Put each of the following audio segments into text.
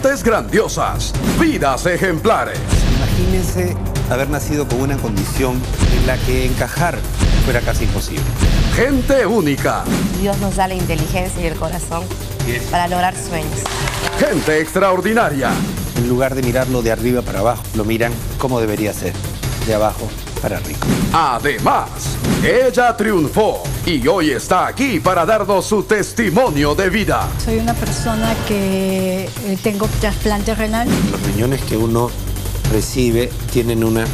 Mentes grandiosas, vidas ejemplares. Imagínense haber nacido con una condición en la que encajar fuera casi imposible. Gente única. Dios nos da la inteligencia y el corazón para lograr sueños. Gente extraordinaria. En lugar de mirarlo de arriba para abajo, lo miran como debería ser, de abajo para arriba. Además, ella triunfó y hoy está aquí para darnos su testimonio de vida. Soy una persona que tengo trasplante renal. Los riñones que uno recibe tienen una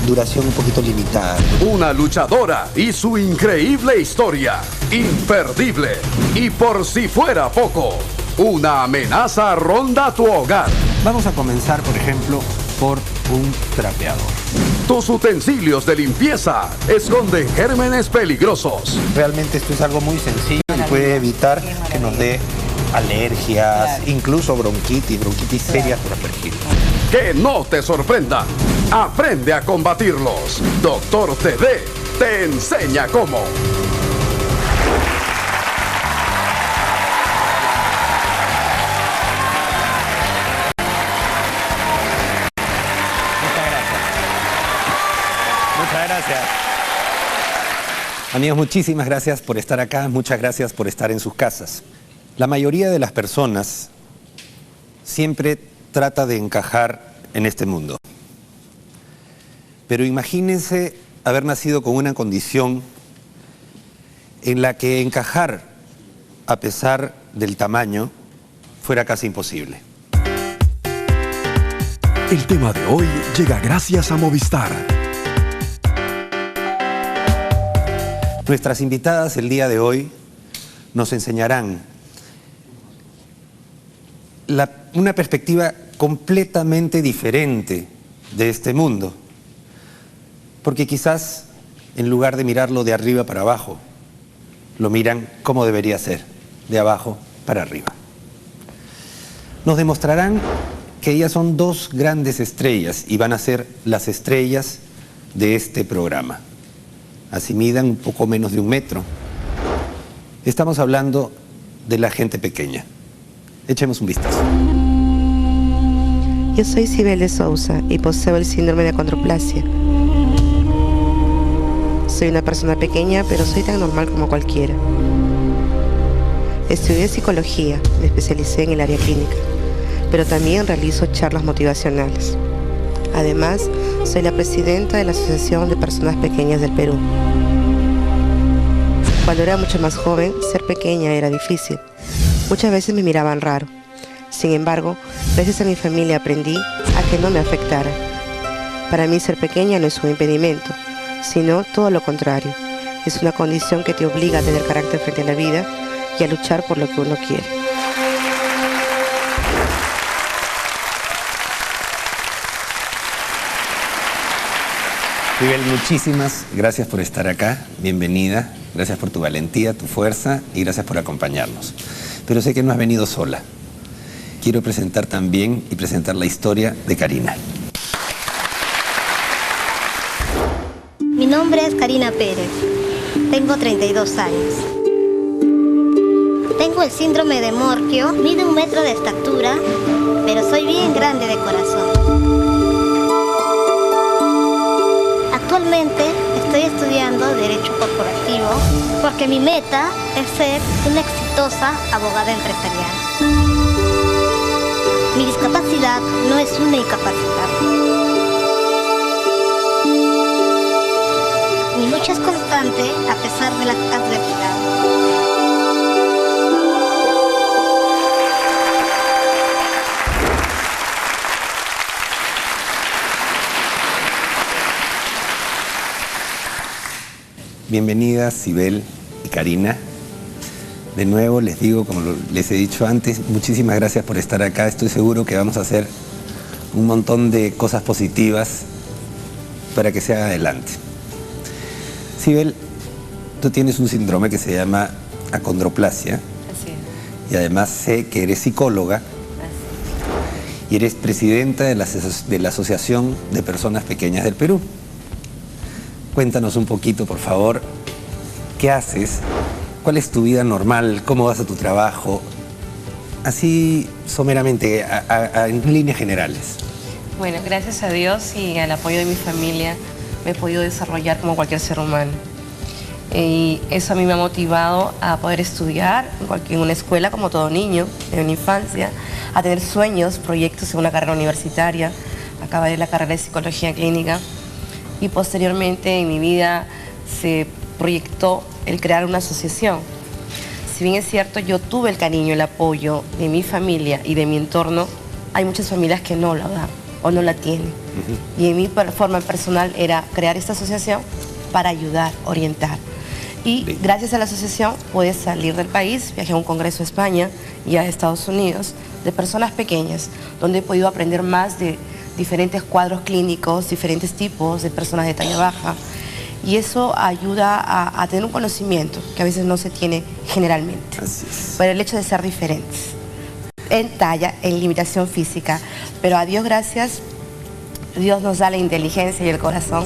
duración un poquito limitada. Una luchadora y su increíble historia. Imperdible. Y por si fuera poco, una amenaza ronda tu hogar. Vamos a comenzar, por ejemplo, por un trapeador. Tus utensilios de limpieza esconden gérmenes peligrosos. Realmente esto es algo muy sencillo y puede evitar que nos dé alergias, incluso bronquitis serias por aspergillos. Que no te sorprendan. Aprende a combatirlos. Doctor TD te enseña cómo. Muchas gracias. Amigos, muchísimas gracias por estar acá, muchas gracias por estar en sus casas. La mayoría de las personas siempre trata de encajar en este mundo. Pero imagínense haber nacido con una condición en la que encajar, a pesar del tamaño, fuera casi imposible. El tema de hoy llega gracias a Movistar. Nuestras invitadas el día de hoy nos enseñarán una perspectiva completamente diferente de este mundo. Porque quizás, en lugar de mirarlo de arriba para abajo, lo miran como debería ser, de abajo para arriba. Nos demostrarán que ellas son dos grandes estrellas y van a ser las estrellas de este programa. Así midan un poco menos de 1 metro. Estamos hablando de la gente pequeña. Echemos un vistazo. Yo soy Sibel de Sousa y poseo el síndrome de acondroplasia. Soy una persona pequeña, pero soy tan normal como cualquiera. Estudié psicología, me especialicé en el área clínica, pero también realizo charlas motivacionales. Además, soy la presidenta de la Asociación de Personas Pequeñas del Perú. Cuando era mucho más joven, ser pequeña era difícil. Muchas veces me miraban raro. Sin embargo, gracias a mi familia aprendí a que no me afectara. Para mí ser pequeña no es un impedimento, sino todo lo contrario. Es una condición que te obliga a tener carácter frente a la vida y a luchar por lo que uno quiere. Sibel, muchísimas gracias por estar acá, bienvenida, gracias por tu valentía, tu fuerza y gracias por acompañarnos. Pero sé que no has venido sola. Quiero presentar también y presentar la historia de Karina. Mi nombre es Karina Pérez, tengo 32 años. Tengo el síndrome de Morquio, mido 1 metro de estatura, pero soy bien grande de corazón. Actualmente estoy estudiando Derecho Corporativo porque mi meta es ser una exitosa abogada empresarial. Mi discapacidad no es una incapacidad. Mi lucha es constante a pesar de las adversidades. Bienvenidas Sibel y Karina. De nuevo les digo, como les he dicho antes, muchísimas gracias por estar acá. Estoy seguro que vamos a hacer un montón de cosas positivas para que se haga adelante. Sibel, tú tienes un síndrome que se llama acondroplasia. Así es. Y además sé que eres psicóloga. Así es. Y eres presidenta de la Asociación de Personas Pequeñas del Perú. Cuéntanos un poquito, por favor, ¿qué haces? ¿Cuál es tu vida normal? ¿Cómo vas a tu trabajo? así someramente, en líneas generales. Bueno, gracias a Dios y al apoyo de mi familia me he podido desarrollar como cualquier ser humano. Y eso a mí me ha motivado a poder estudiar en una escuela como todo niño, en una infancia, a tener sueños, proyectos en una carrera universitaria, acabar la carrera de psicología clínica y posteriormente en mi vida se proyectó el crear una asociación. Si bien es cierto, yo tuve el cariño, el apoyo de mi familia y de mi entorno, hay muchas familias que no la dan o no la tienen. Y en mi forma personal era crear esta asociación para ayudar, orientar. Y gracias a la asociación pude salir del país, viajé a un congreso a España y a Estados Unidos de personas pequeñas, donde he podido aprender más de diferentes cuadros clínicos, diferentes tipos de personas de talla baja. Y eso ayuda a tener un conocimiento que a veces no se tiene generalmente. Así es. Por el hecho de ser diferentes, en talla, en limitación física. Pero a Dios gracias, Dios nos da la inteligencia y el corazón.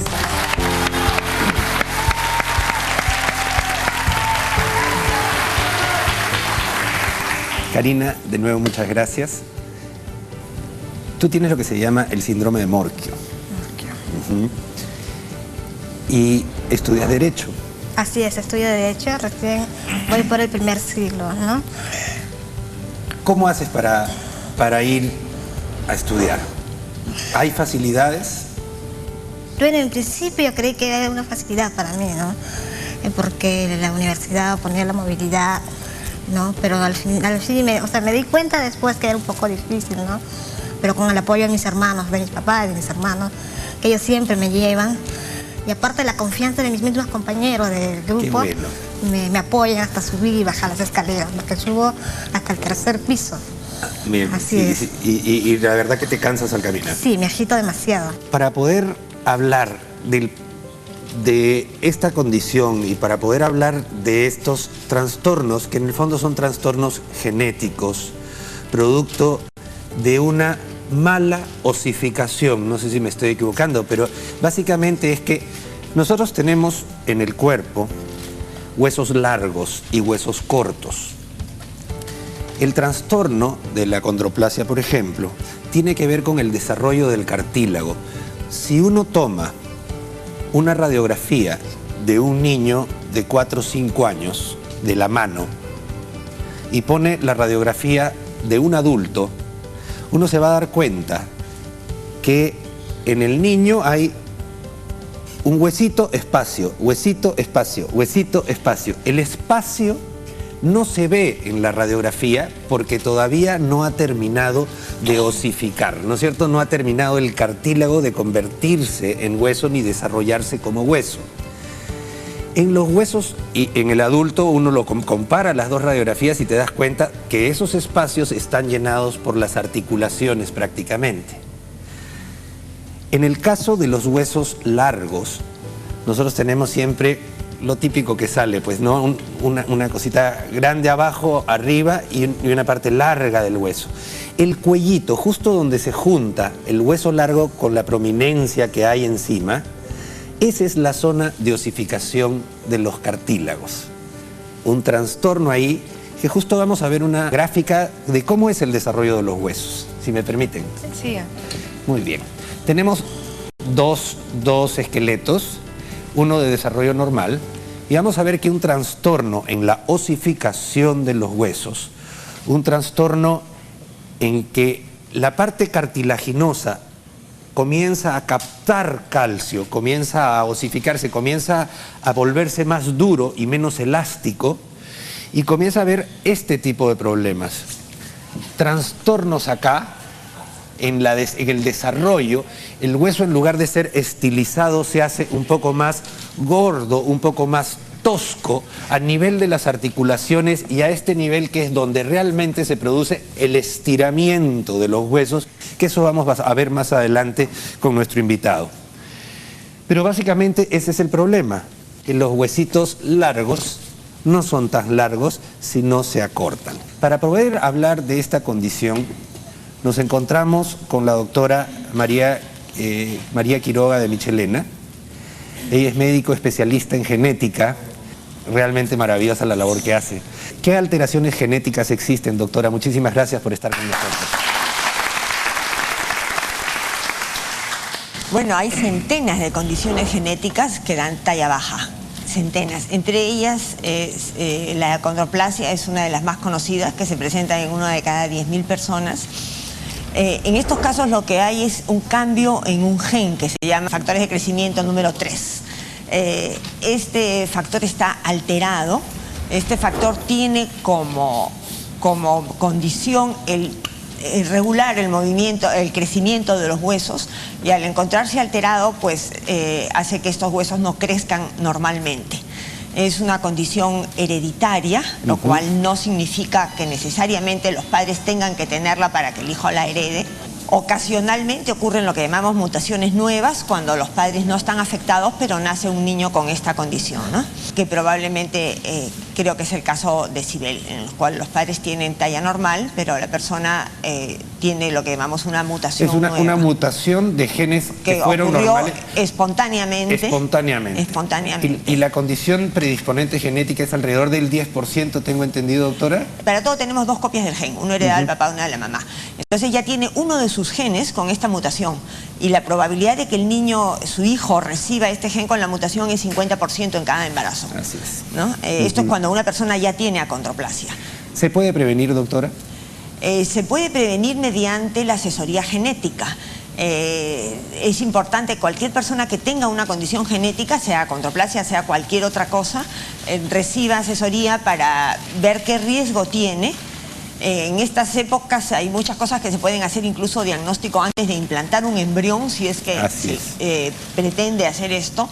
Karina, de nuevo muchas gracias. Tú tienes lo que se llama el síndrome de Morquio. Y estudias Derecho. Así es, estudio Derecho, recién voy por el primer siglo, ¿no? ¿Cómo haces para ir a estudiar? ¿Hay facilidades? Bueno, en principio yo creí que era una facilidad para mí, ¿no? Porque la universidad ponía la movilidad, ¿no? Pero al fin me di cuenta después que era un poco difícil, ¿no? Pero con el apoyo de mis hermanos, de mis papás, de mis hermanos, que ellos siempre me llevan. Y aparte la confianza de mis mismos compañeros del grupo, Qué bueno. me apoyan hasta subir y bajar las escaleras, porque subo hasta el tercer piso. Bien. Así es. Y la verdad que te cansas al caminar. Sí, me agito demasiado. Para poder hablar de esta condición y para poder hablar de estos trastornos, que en el fondo son trastornos genéticos, producto de una mala osificación, no sé si me estoy equivocando, pero básicamente es que nosotros tenemos en el cuerpo huesos largos y huesos cortos. El trastorno de la acondroplasia, por ejemplo, tiene que ver con el desarrollo del cartílago. Si uno toma una radiografía de un niño de 4 o 5 años de la mano y pone la radiografía de un adulto, uno se va a dar cuenta que en el niño hay un huesito, espacio, huesito, espacio, huesito, espacio. El espacio no se ve en la radiografía porque todavía no ha terminado de osificar, ¿no es cierto? No ha terminado el cartílago de convertirse en hueso ni desarrollarse como hueso. En los huesos y en el adulto uno lo compara las dos radiografías y te das cuenta que esos espacios están llenados por las articulaciones prácticamente. En el caso de los huesos largos, nosotros tenemos siempre lo típico que sale, pues, ¿no? Una cosita grande abajo, arriba y una parte larga del hueso. El cuellito, justo donde se junta el hueso largo con la prominencia que hay encima, esa es la zona de osificación de los cartílagos. Un trastorno ahí, que justo vamos a ver una gráfica de cómo es el desarrollo de los huesos, si me permiten. Sí. Muy bien. Tenemos dos esqueletos, uno de desarrollo normal, y vamos a ver que un trastorno en la osificación de los huesos, un trastorno en que la parte cartilaginosa comienza a captar calcio, comienza a osificarse, comienza a volverse más duro y menos elástico y comienza a haber este tipo de problemas. Trastornos acá, en el desarrollo, el hueso en lugar de ser estilizado se hace un poco más gordo, un poco más tosco a nivel de las articulaciones y a este nivel que es donde realmente se produce el estiramiento de los huesos, que eso vamos a ver más adelante con nuestro invitado. Pero básicamente ese es el problema, que los huesitos largos no son tan largos si no se acortan. Para poder hablar de esta condición, nos encontramos con la doctora María Quiroga de Michelena. Ella es médico especialista en genética realmente maravillosa la labor que hace. ¿Qué alteraciones genéticas existen, doctora? Muchísimas gracias por estar con nosotros. Bueno, hay centenas de condiciones genéticas que dan talla baja, centenas. Entre ellas, la acondroplasia es una de las más conocidas, que se presenta en una de cada 10.000 personas. En estos casos lo que hay es un cambio en un gen que se llama factores de crecimiento número 3. Este factor está alterado. Este factor tiene como condición regular el movimiento, el crecimiento de los huesos, y al encontrarse alterado, pues hace que estos huesos no crezcan normalmente. Es una condición hereditaria, lo cual no significa que necesariamente los padres tengan que tenerla para que el hijo la herede. Ocasionalmente ocurren lo que llamamos mutaciones nuevas, cuando los padres no están afectados, pero nace un niño con esta condición, ¿no? Que probablemente creo que es el caso de Sibel, en el cual los padres tienen talla normal, pero la persona tiene lo que llamamos una mutación nueva. Una mutación de genes que fueron normales. Espontáneamente. ¿Y la condición predisponente genética es alrededor del 10%, tengo entendido, doctora? Para todo tenemos 2 copias del gen, uno heredado del papá y una de la mamá. Entonces ya tiene uno de sus genes con esta mutación, y la probabilidad de que el niño, su hijo, reciba este gen con la mutación es 50% en cada embarazo. Así es. ¿No? Esto es cuando una persona ya tiene acondroplasia. ¿Se puede prevenir, doctora? Se puede prevenir mediante la asesoría genética. Es importante, cualquier persona que tenga una condición genética, sea acondroplasia, sea cualquier otra cosa, reciba asesoría para ver qué riesgo tiene. En estas épocas hay muchas cosas que se pueden hacer, incluso diagnóstico antes de implantar un embrión, si es que pretende hacer esto.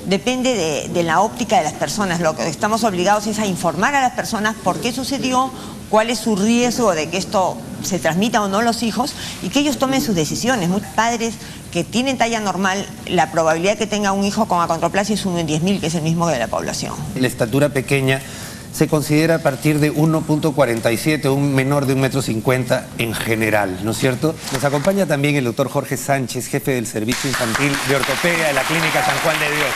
Depende de la óptica de las personas. Lo que estamos obligados es a informar a las personas por qué sucedió, cuál es su riesgo de que esto se transmita o no a los hijos, y que ellos tomen sus decisiones. Muchos padres que tienen talla normal, la probabilidad de que tenga un hijo con acondroplasia es 1 en 10.000, que es el mismo de la población. La estatura pequeña se considera a partir de 1.47, un menor de 1,50 m en general, ¿no es cierto? Nos acompaña también el doctor Jorge Sánchez, jefe del Servicio Infantil de Ortopedia de la Clínica San Juan de Dios.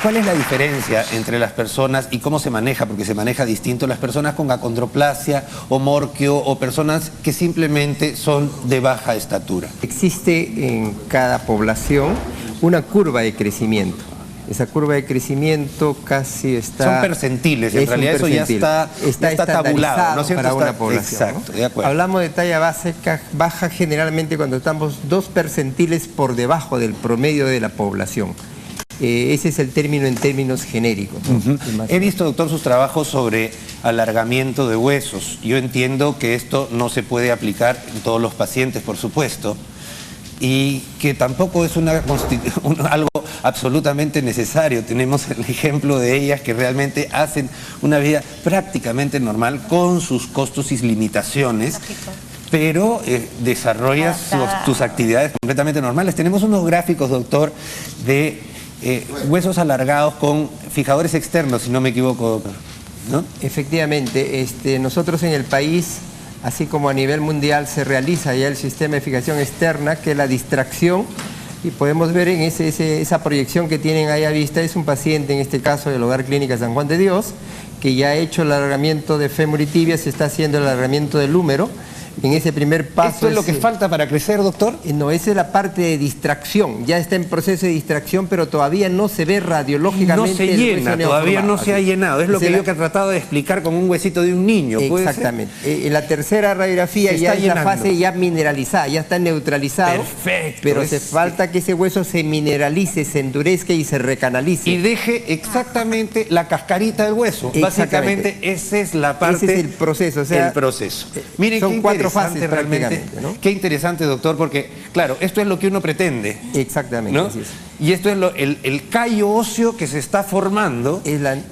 ¿Cuál es la diferencia entre las personas y cómo se maneja? Porque se maneja distinto las personas con acondroplasia o morquio, o personas que simplemente son de baja estatura. Existe en cada población una curva de crecimiento. Esa curva de crecimiento casi está... Son percentiles, en realidad eso ya está tabulado, ¿no es cierto? Para una población. Exacto, de acuerdo. Hablamos de talla baja generalmente cuando estamos 2 percentiles por debajo del promedio de la población. Ese es el término en términos genéricos, ¿no? He visto, doctor, sus trabajos sobre alargamiento de huesos. Yo entiendo que esto no se puede aplicar en todos los pacientes, por supuesto, y que tampoco es algo absolutamente necesario. Tenemos el ejemplo de ellas que realmente hacen una vida prácticamente normal con sus costos y limitaciones, pero desarrollas tus actividades completamente normales. Tenemos unos gráficos, doctor, de huesos alargados con fijadores externos, si no me equivoco, ¿no? Efectivamente, nosotros en el país, así como a nivel mundial, se realiza ya el sistema de fijación externa, que es la distracción, y podemos ver en esa proyección que tienen ahí a vista, es un paciente, en este caso del Hogar Clínica San Juan de Dios, que ya ha hecho el alargamiento de fémur y tibia, se está haciendo el alargamiento del húmero. En ese primer paso... ¿Esto es lo que falta para crecer, doctor? No, esa es la parte de distracción. Ya está en proceso de distracción, pero todavía no se ve radiológicamente. No se llena, todavía no se ha llenado. Es lo que yo he tratado de explicar con un huesito de un niño. Exactamente. En la tercera radiografía ya es la fase ya mineralizada, ya está neutralizado. Perfecto. Pero hace falta que ese hueso se mineralice, se endurezca y se recanalice. Y deje exactamente la cascarita del hueso. Básicamente esa es la parte... Ese es el proceso. O sea, el proceso. Miren, son 4 fases realmente, ¿no? Qué interesante, doctor, porque, claro, esto es lo que uno pretende. Exactamente, ¿no? Así es. Y esto es el callo óseo que se está formando,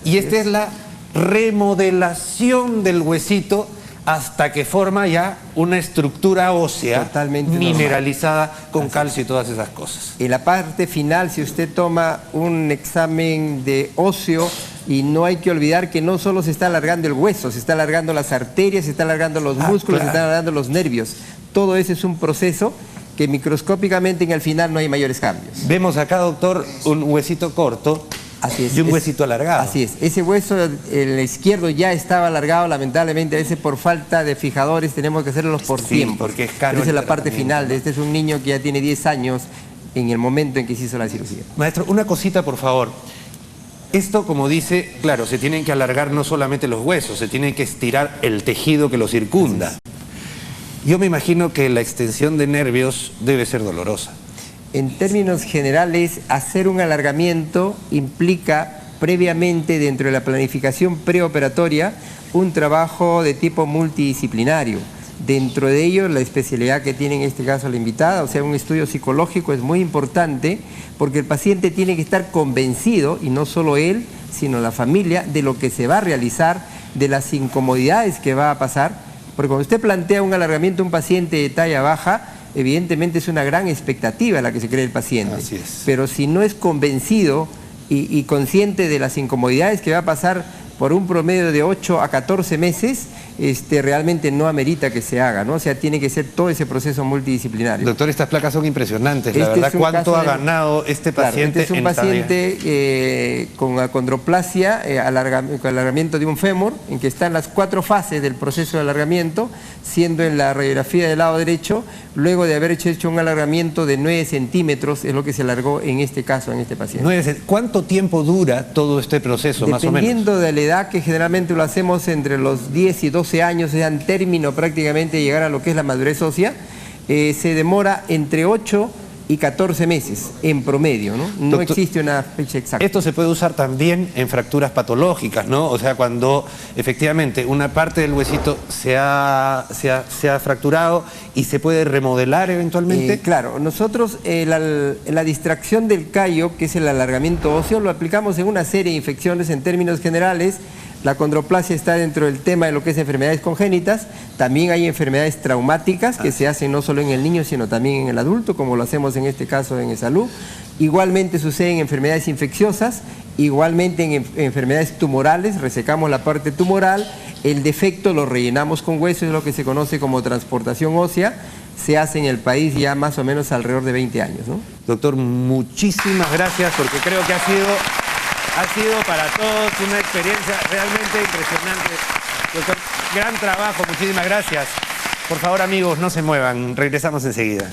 y esta es la remodelación del huesito hasta que forma ya una estructura ósea totalmente mineralizada normal, con calcio y todas esas cosas. En la parte final, si usted toma un examen de óseo, y no hay que olvidar que no solo se está alargando el hueso, se está alargando las arterias, se está alargando los músculos, se están alargando los nervios. Todo eso es un proceso que microscópicamente en el final no hay mayores cambios. Vemos acá, doctor, un huesito corto Así es. Y un huesito alargado. Así es. Ese hueso, el izquierdo, ya estaba alargado, lamentablemente, a veces por falta de fijadores tenemos que hacerlos por tiempo. Porque es caro. Pero esa es la el parte tratamiento. final. Este es un niño que ya tiene 10 años en el momento en que se hizo la cirugía. Maestro, una cosita, por favor. Esto, como dice, claro, se tienen que alargar no solamente los huesos, se tiene que estirar el tejido que lo circunda. Yo me imagino que la extensión de nervios debe ser dolorosa. En términos generales, hacer un alargamiento implica previamente, dentro de la planificación preoperatoria, un trabajo de tipo multidisciplinario. Dentro de ello, la especialidad que tiene en este caso la invitada, o sea, un estudio psicológico, es muy importante porque el paciente tiene que estar convencido, y no solo él, sino la familia, de lo que se va a realizar, de las incomodidades que va a pasar. Porque cuando usted plantea un alargamiento a un paciente de talla baja, evidentemente es una gran expectativa la que se cree el paciente. Así es. Pero si no es convencido y consciente de las incomodidades que va a pasar por un promedio de 8 a 14 meses, realmente no amerita que se haga, ¿no? O sea, tiene que ser todo ese proceso multidisciplinario. Doctor, estas placas son impresionantes, la Este verdad. es un ¿Cuánto caso ha de- ganado este Claro, paciente? este es un en talla? paciente con acondroplasia, con alargamiento de un fémur, en que están las 4 fases del proceso de alargamiento, siendo en la radiografía del lado derecho, luego de haber hecho un alargamiento de 9 centímetros, es lo que se alargó en este caso, en este paciente. ¿Cuánto tiempo dura todo este proceso, más o menos? Dependiendo de la edad, que generalmente lo hacemos entre los 10 y 12 años, es en término prácticamente de llegar a lo que es la madurez ósea, se demora entre 8 y 14 meses en promedio, ¿no? No Doctor, existe una fecha exacta. Esto se puede usar también en fracturas patológicas, ¿no? O sea, cuando efectivamente una parte del huesito se ha fracturado y se puede remodelar eventualmente. Claro, nosotros la distracción del callo, que es el alargamiento óseo, lo aplicamos en una serie de infecciones en términos generales. La acondroplasia está dentro del tema de lo que es enfermedades congénitas. También hay enfermedades traumáticas que se hacen no solo en el niño, sino también en el adulto, como lo hacemos en este caso en salud. Igualmente sucede en enfermedades infecciosas, igualmente en enfermedades tumorales, resecamos la parte tumoral, el defecto lo rellenamos con hueso, es lo que se conoce como transportación ósea. Se hace en el país ya más o menos alrededor de 20 años, ¿no? Doctor, muchísimas gracias, porque creo que ha sido para todos una experiencia realmente impresionante. Doctor, gran trabajo, muchísimas gracias. Por favor, amigos, no se muevan, regresamos enseguida.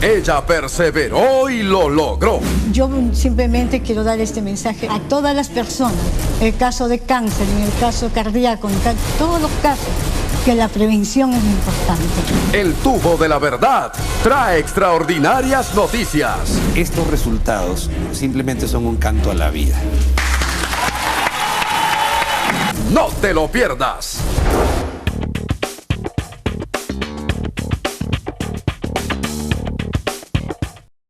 Ella perseveró y lo logró. Yo simplemente quiero dar este mensaje a todas las personas, en el caso de cáncer, en el caso cardíaco, en todos los casos, que la prevención es importante. El tubo de la verdad trae extraordinarias noticias. Estos resultados simplemente son un canto a la vida. No te lo pierdas.